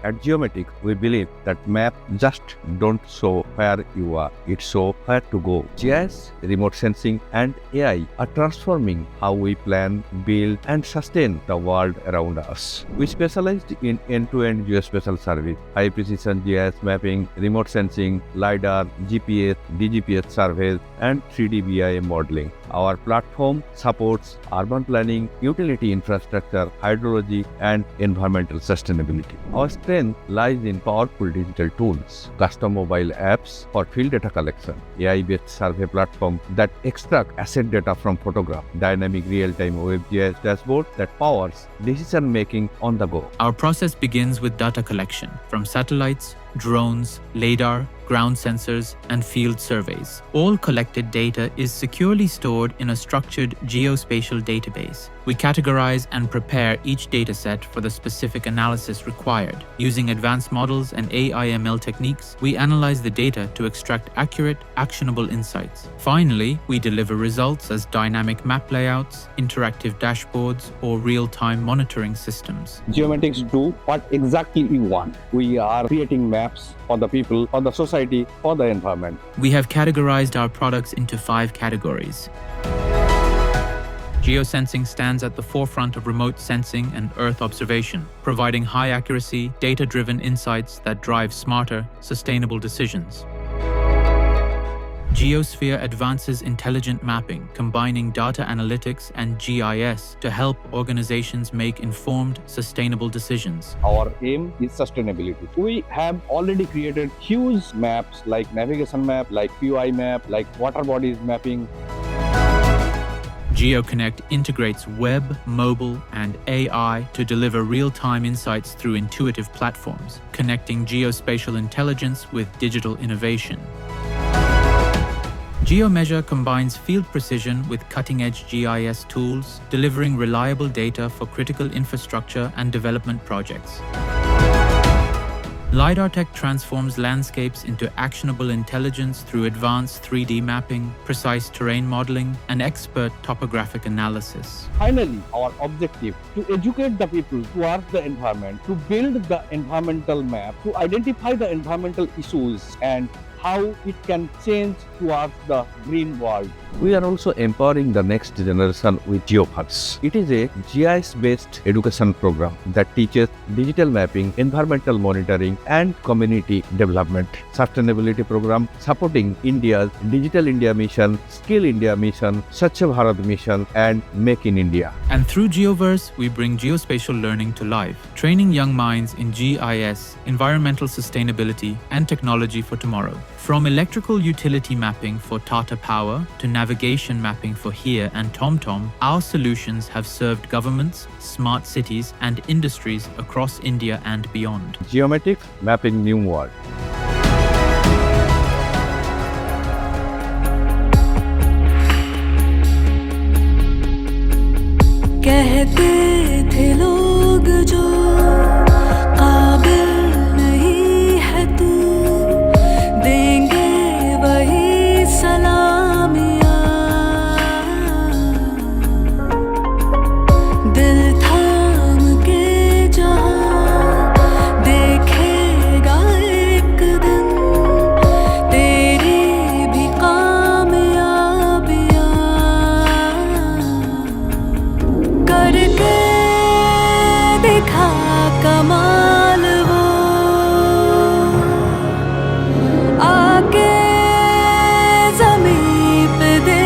At Geomaticx, we believe that map just don't show where you are, it shows where to go. GIS, remote sensing, and AI are transforming how we plan, build, and sustain the world around us. We specialized in end-to-end geospatial service, high-precision GIS mapping, remote sensing, LiDAR, GPS, DGPS surveys, and 3D BIM modeling. Our platform supports urban planning, utility infrastructure, hydrology, and environmental sustainability. Our strength lies in powerful digital tools, custom mobile apps for field data collection, AI-based survey platform that extract asset data from photographs, dynamic real-time WebGIS dashboard that powers decision-making on the go. Our process begins with data collection from satellites, drones, LiDAR, ground sensors, and field surveys. All collected data is securely stored in a structured geospatial database. We categorize and prepare each dataset for the specific analysis required. Using advanced models and AI/ML techniques, we analyze the data to extract accurate, actionable insights. Finally, we deliver results as dynamic map layouts, interactive dashboards, or real-time monitoring systems. Geomaticx do what exactly we want. We are creating maps for the people, for the society, for the environment. We have categorized our products into 5 categories. Geosensing stands at the forefront of remote sensing and Earth observation, providing high-accuracy, data-driven insights that drive smarter, sustainable decisions. Geosphere advances intelligent mapping, combining data analytics and GIS to help organizations make informed, sustainable decisions. Our aim is sustainability. We have already created huge maps like navigation map, like POI map, like water bodies mapping. GeoConnect integrates web, mobile, and AI to deliver real-time insights through intuitive platforms, connecting geospatial intelligence with digital innovation. GeoMeasure combines field precision with cutting-edge GIS tools, delivering reliable data for critical infrastructure and development projects. LiDAR tech transforms landscapes into actionable intelligence through advanced 3D mapping, precise terrain modeling, and expert topographic analysis. Finally, our objective to educate the people towards the environment, to build the environmental map, to identify the environmental issues and how it can change towards the green world. We are also empowering the next generation with GeoVerse. It is a GIS-based education program that teaches digital mapping, environmental monitoring, and community development. Sustainability program supporting India's Digital India Mission, Skill India Mission, Swachh Bharat Mission, and Make in India. And through GeoVerse, we bring geospatial learning to life, training young minds in GIS, environmental sustainability, and technology for tomorrow. From electrical utility mapping for Tata Power to navigation mapping for HERE and TomTom, our solutions have served governments, smart cities, and industries across India and beyond. Geomaticx, mapping new world. कहते थे लोग जो काबिल नहीं है तू, देंगे वही सलामियाँ। दिल थाम के जहाँ देखेगा एक दिन तेरी भी कामयाबियाँ। करके दिखा कमाल वो, आके ज़मीं पे दे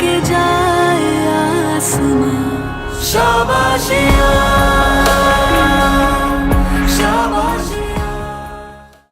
के जाए आसमां। शाबाशियाँ।